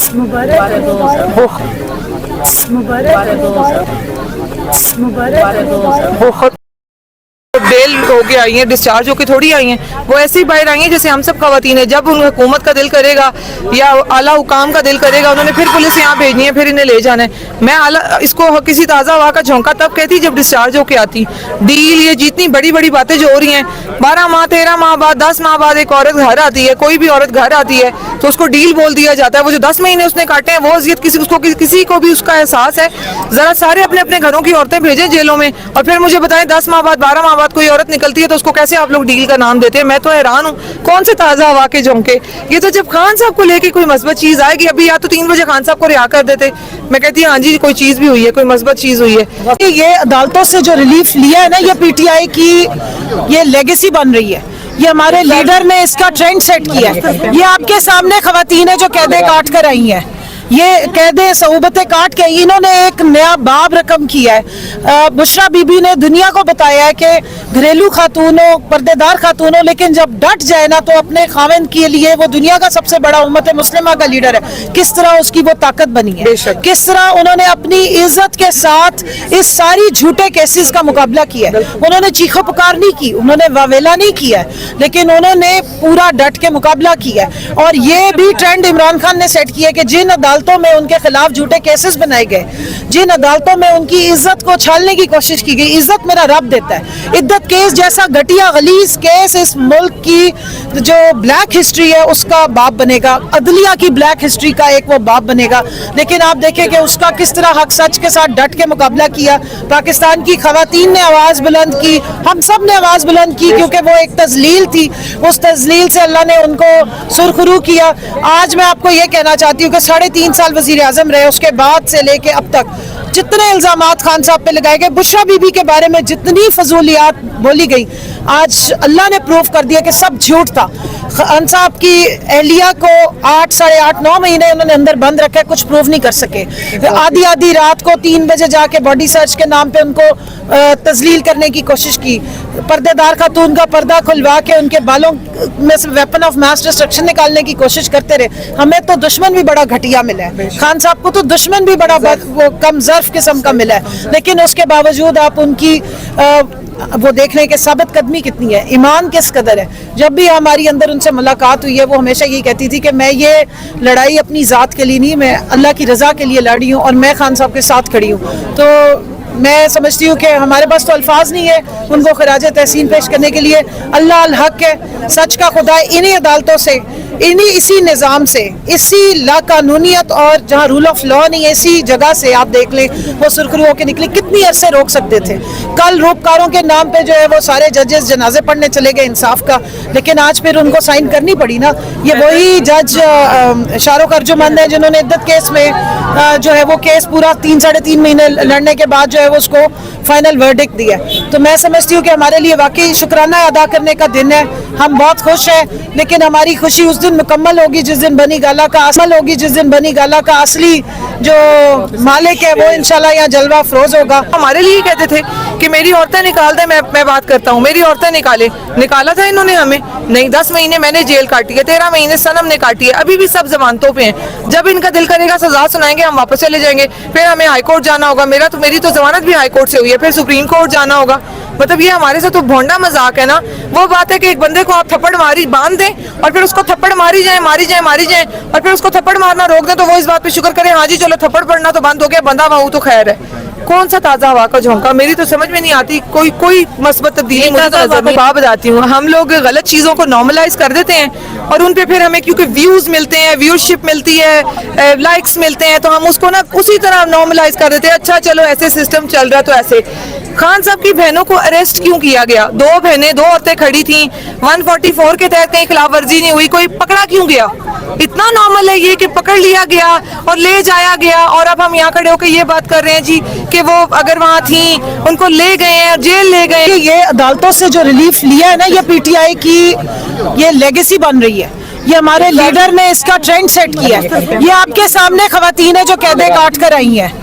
बहुत बेल हो के आई हैं, डिस्चार्ज होके थोड़ी आई हैं, वो ऐसे ही बाहर आई हैं जैसे हम सब खवातीन हैं। जब उन हुकूमत का दिल करेगा या आला हुकाम का दिल करेगा, उन्होंने फिर पुलिस यहाँ भेजनी है, फिर इन्हें ले जाना है। मैं इसको किसी ताज़ा हवा का झोंका तब कहती जब डिस्चार्ज होके आती। डील ये जितनी बड़ी बड़ी बातें जो हो रही हैं, 12 माह 13 माह बाद 10 माह बाद एक औरत घर आती है, कोई भी औरत घर आती है तो उसको डील बोल दिया जाता है। वो जो 10 महीने उसने काटे हैं वो अजियत किसी को भी उसका एहसास है। जरा सारे अपने अपने घरों की औरतें भेजें जेलों में, और फिर मुझे बताएं 10 माह बाद 12 माह बाद कोई औरत निकलती है तो उसको कैसे आप लोग डील का नाम देते हैं। मैं तो हैरान हूँ, कौन से ताज़ा हवा के झोंके। ये तो जब खान साहब को लेके कोई मस्बत चीज़ आएगी, अभी या तो 3 बजे खान साहब को रिहा कर देते। मैं कहती हूँ हाँ जी कोई चीज़ भी हुई है, कोई मस्बत चीज़ हुई है। ये अदालतों से जो रिलीफ लिया है ना, ये पीटीआई की ये लेगेसी बन रही है। ये हमारे लीडर ने इसका ट्रेंड सेट किया है। ये आपके सामने खवातीन है जो कैदे काट कर आई हैं, ये कैदे सऊबतें काट के इन्होंने एक नया बाब रकम किया है। बुशरा बीबी ने दुनिया को बताया है कि घरेलू खातूनों, पर्देदार खातूनों, लेकिन जब डट जाए ना तो अपने खाविंद के लिए वो दुनिया का सबसे बड़ा उम्मत मुस्लिमा का लीडर है। किस तरह उसकी वो ताकत बनी है, किस तरह उन्होंने अपनी इज्जत के साथ इस सारी झूठे केसेस का मुकाबला किया है। उन्होंने चीखो पुकार नहीं की, उन्होंने वावेला नहीं किया, लेकिन उन्होंने पूरा डट के मुकाबला किया। और ये भी ट्रेंड इमरान खान ने सेट किया कि जिन अदालतों में उनके खिलाफ झूठे केसेस बनाए गए, जिन अदालतों में उनकी इज्जत को छालने की कोशिश की गई, इज्जत मेरा रब देता है। इद्दत केस जैसा घटिया गलीज केस इस मुल्क की जो ब्लैक हिस्ट्री है उसका बाप बनेगा, अदलिया की ब्लैक हिस्ट्री का एक वो बाप बनेगा। लेकिन आप देखें कि उसका किस तरह हक सच के साथ डट के मुकाबला किया। पाकिस्तान की खवातीन ने आवाज बुलंद की, हम सब ने आवाज बुलंद की, क्योंकि वो एक तजलील थी। उस तजलील से अल्लाह ने उनको सुरखरू किया। आज मैं आपको ये कहना चाहती हूँ कि 3.5 साल वजीर आजम रहे, उसके बाद से लेके अब तक जितने इल्जामात खान साहब पे लगाए गए, बुशरा बीबी के बारे में जितनी फजूलियात बोली गई, आज अल्लाह ने प्रूफ कर दिया कि सब झूठ था। खान साहब की अहलिया को 8, साढ़े 8, 9 महीने उन्होंने अंदर बंद रखा है, कुछ प्रूफ नहीं कर सके। आधी रात को 3 बजे जाके बॉडी सर्च के नाम पे उनको तजलील करने की कोशिश की। पर्देदार खातून का पर्दा खुलवा के उनके बालों में से वेपन ऑफ मास डिस्ट्रक्शन निकालने की कोशिश करते रहे। हमें तो दुश्मन भी बड़ा घटिया मिला है, खान साहब को तो दुश्मन भी बड़ा वो कम ज़र्फ किस्म का मिला है। लेकिन उसके बावजूद आप उनकी वो देख रहे हैं कि साबित कदमी कितनी है, ईमान किस कदर है। जब भी हमारी अंदर उनसे मुलाकात हुई है, वो हमेशा यही कहती थी कि मैं ये लड़ाई अपनी ज़ात के लिए नहीं, मैं अल्लाह की रज़ा के लिए लड़ी हूँ और मैं खान साहब के साथ खड़ी हूँ। तो मैं समझती हूँ कि हमारे पास तो अल्फाज नहीं है उनको खराज तहसीन पेश करने के लिए। अल्लाह अल हक है, सच का खुदा है। इन्हीं अदालतों से, इसी निज़ाम से, इसी लाकानूनियत और जहाँ रूल ऑफ लॉ नहीं है, इसी जगह से आप देख लें वो सुरखरू होकर निकले। कितनी अरसे रोक सकते थे। कल रूपकारों के नाम पे जो है वो सारे जजेस जनाजे पढ़ने चले गए इंसाफ का, लेकिन आज फिर उनको साइन करनी पड़ी ना। ये वही जज शाहरुख अर्जुमंद है जिन्होंने इद्दत केस में जो है वो केस पूरा 3, साढ़े 3 महीने लड़ने के बाद जो है वो उसको फाइनल वर्डिक्ट दिया। तो मैं समझती हूँ कि हमारे लिए वाकई शुक्राना अदा करने का दिन है। हम बहुत खुश हैं, लेकिन हमारी खुशी उस दिन मुकम्मल होगी जिस दिन बनी गाला का असली जो मालिक है वो इंशाल्लाह यहाँ जलवा अफरोज होगा। हमारे लिए कहते थे कि मेरी औरतें निकाल दे, मैं बात करता हूँ, मेरी औरतें निकाला था इन्होंने हमें नहीं। 10 महीने मैंने जेल काटी है, 13 महीने सनम ने काटी है, अभी भी सब जमानतों पे हैं। जब इनका दिल करेगा सजा सुनाएंगे, हम वापस चले जाएंगे। फिर हमें हाई कोर्ट जाना होगा। मेरी तो जमानत भी हाई कोर्ट से हुई है, फिर सुप्रीम कोर्ट जाना होगा। मतलब ये हमारे साथ तो भोंडा मजाक है ना। वो बात है कि एक बंदे को आप थप्पड़ मारी बांध दें और फिर उसको थप्पड़ मारी जाए और फिर उसको थप्पड़ मारना रोक दें, तो वो इस बात पे शुक्र करें हाँ जी चलो थप्पड़ पड़ना तो बंद हो गया, बंदा वहाँ तो खैर है। कौन सा ताज़ा हवा का झोंका, मेरी तो समझ में नहीं आती। कोई मस्बत तब्दीली मुझे तो नजर नहीं। बताती हूँ, हम लोग गलत चीज़ों को नॉर्मलाइज कर देते हैं और उन पे फिर हमें क्योंकि व्यूज मिलते हैं, व्यूअरशिप मिलती है, लाइक्स मिलते हैं, तो हम उसको ना उसी तरह नॉर्मलाइज कर देते हैं। अच्छा चलो ऐसे सिस्टम चल रहा है तो ऐसे। खान साहब की बहनों को अरेस्ट क्यों किया गया? 2 बहनें, 2 औरतें खड़ी थी, 144 के तहत कहीं खिलाफ वर्जी नहीं हुई, कोई पकड़ा क्यों गया? इतना नॉर्मल है ये कि पकड़ लिया गया और ले जाया गया, और अब हम यहाँ खड़े होकर ये बात कर रहे हैं जी कि वो अगर वहाँ थी उनको ले गए हैं, जेल ले गए। ये अदालतों से जो रिलीफ लिया है ना, ये पीटीआई की ये लेगेसी बन रही है। ये हमारे लीडर ने इसका ट्रेंड सेट किया है। ये आपके सामने खवातीन है जो कैदे काट कर आई हैं।